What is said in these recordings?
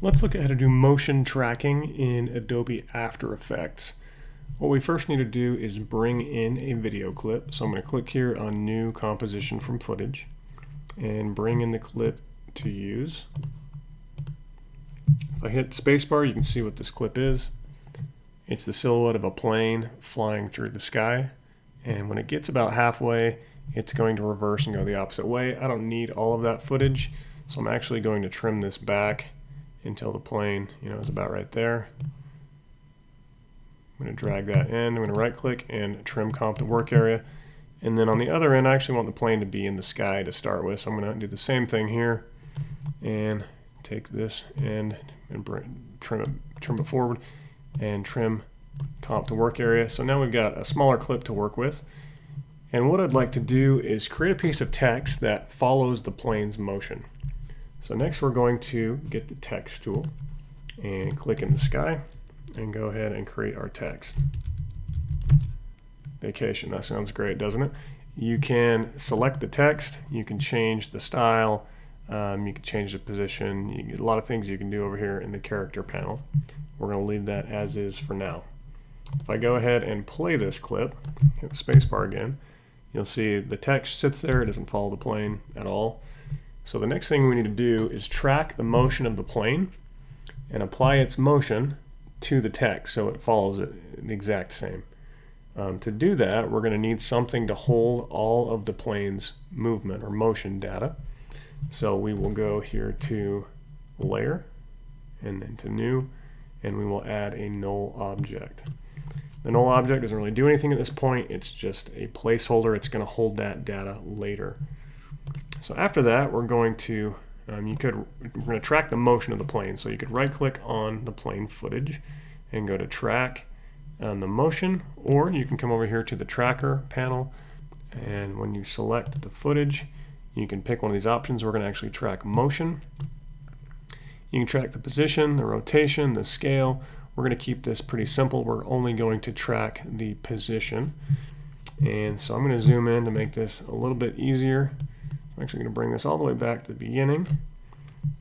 Let's look at how to do motion tracking in Adobe After Effects. What we first need to do is bring in a video clip. So I'm going to click here on New Composition from Footage and bring in the clip to use. If I hit spacebar, you can see what this clip is. It's the silhouette of a plane flying through the sky. And when it gets about halfway, it's going to reverse and go the opposite way. I don't need all of that footage, so I'm actually going to trim this back until the plane, is about right there. I'm going to drag that in. I'm going to right click and trim comp to work area. And then on the other end, I actually want the plane to be in the sky to start with. So I'm going to do the same thing here and take this end and trim it forward and trim comp to work area. So now we've got a smaller clip to work with. And what I'd like to do is create a piece of text that follows the plane's motion. So next we're going to get the text tool and click in the sky and go ahead and create our text. Vacation, that sounds great, doesn't it? You can select the text, you can change the style, you can change the position, a lot of things you can do over here in the character panel. We're going to leave that as is for now. If I go ahead and play this clip, hit the spacebar again, you'll see the text sits there, it doesn't follow the plane at all. So the next thing we need to do is track the motion of the plane and apply its motion to the text so it follows it the exact same. To do that, we're going to need something to hold all of the plane's movement or motion data. So we will go here to Layer and then to New, and we will add a null object. The null object doesn't really do anything at this point, it's just a placeholder. It's going to hold that data later. So after that, we're going to track the motion of the plane. So you could right click on the plane footage and go to track on the motion, or you can come over here to the tracker panel, and when you select the footage, you can pick one of these options. We're going to actually track motion. You can track the position, the rotation, the scale. We're going to keep this pretty simple. We're only going to track the position. And so I'm going to zoom in to make this a little bit easier. I'm actually going to bring this all the way back to the beginning,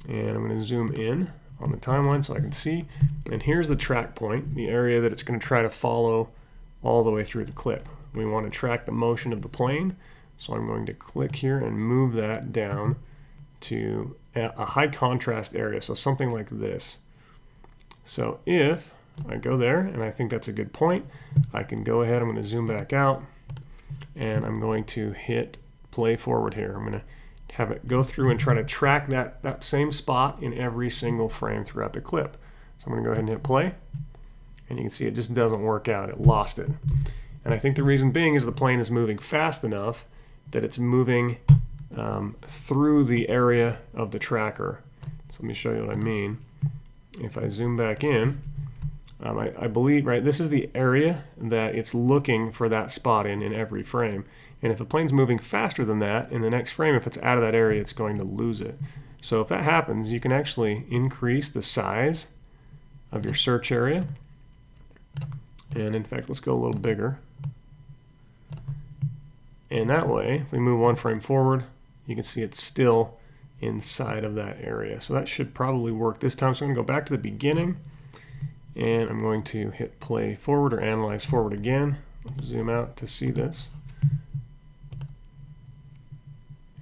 and I'm going to zoom in on the timeline so I can see. And here's the track point, the area that it's going to try to follow all the way through the clip. We want to track the motion of the plane, so I'm going to click here and move that down to a high contrast area, so something like this. So if I go there, and I think that's a good point, I can go ahead, I'm going to zoom back out, and I'm going to hit play forward here. I'm going to have it go through and try to track that same spot in every single frame throughout the clip. So I'm going to go ahead and hit play, and you can see it just doesn't work out. It lost it. And I think the reason being is the plane is moving fast enough that it's moving through the area of the tracker. So let me show you what I mean. If I zoom back in, I believe, right, this is the area that it's looking for that spot in every frame. And if the plane's moving faster than that, in the next frame, if it's out of that area, it's going to lose it. So if that happens, you can actually increase the size of your search area. And in fact, let's go a little bigger. And that way, if we move one frame forward, you can see it's still inside of that area. So that should probably work this time. So I'm going to go back to the beginning, and I'm going to hit play forward or analyze forward again. Let's zoom out to see this.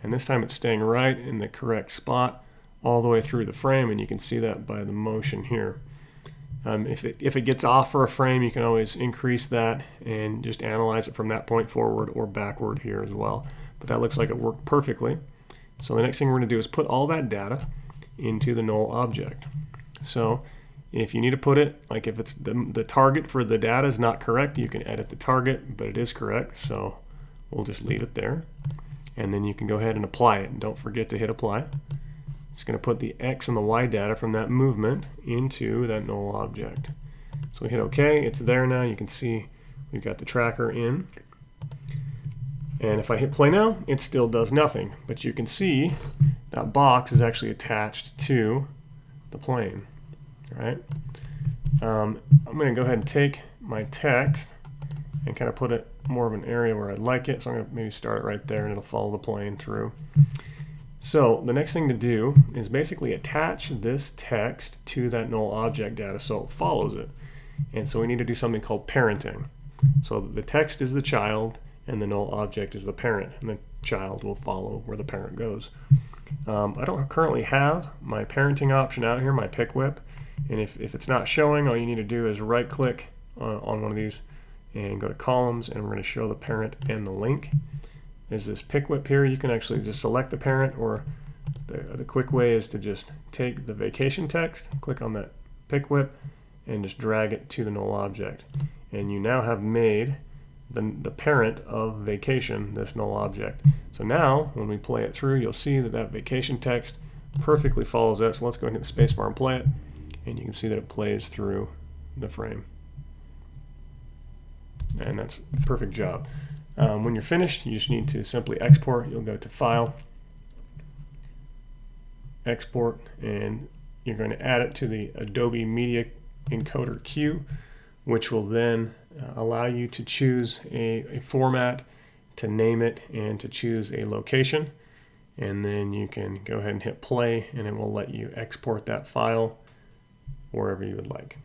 And this time it's staying right in the correct spot all the way through the frame, and you can see that by the motion here. If it gets off for a frame, you can always increase that and just analyze it from that point forward or backward here as well. But that looks like it worked perfectly. So the next thing we're going to do is put all that data into the null object. So if you need to put it, like if it's the target for the data is not correct, you can edit the target, but it is correct, so we'll just leave it there. And then you can go ahead and apply it. And don't forget to hit apply. It's going to put the X and the Y data from that movement into that null object. So we hit OK. It's there now. You can see we've got the tracker in. And if I hit play now, it still does nothing. But you can see that box is actually attached to the plane. All right. I'm going to go ahead and take my text and kind of put it more of an area where I'd like it. So I'm going to maybe start it right there, and it'll follow the plane through. So the next thing to do is basically attach this text to that null object data so it follows it. And so we need to do something called parenting. So the text is the child and the null object is the parent, and the child will follow where the parent goes. I don't currently have my parenting option out here, my pick whip, and if it's not showing, all you need to do is right click on one of these and go to columns, and we're going to show the parent and the link. There's this pick whip here. You can actually just select the parent, or the quick way is to just take the vacation text, click on that pick whip, and just drag it to the null object. And you now have made the parent of vacation this null object. So now when we play it through, you'll see that vacation text perfectly follows that. So let's go ahead and hit the spacebar and play it, and you can see that it plays through the frame. And that's a perfect job. When you're finished, you just need to simply export. You'll go to File, Export, and you're going to add it to the Adobe Media Encoder queue, which will then allow you to choose a format, to name it, and to choose a location. And then you can go ahead and hit play, and it will let you export that file wherever you would like.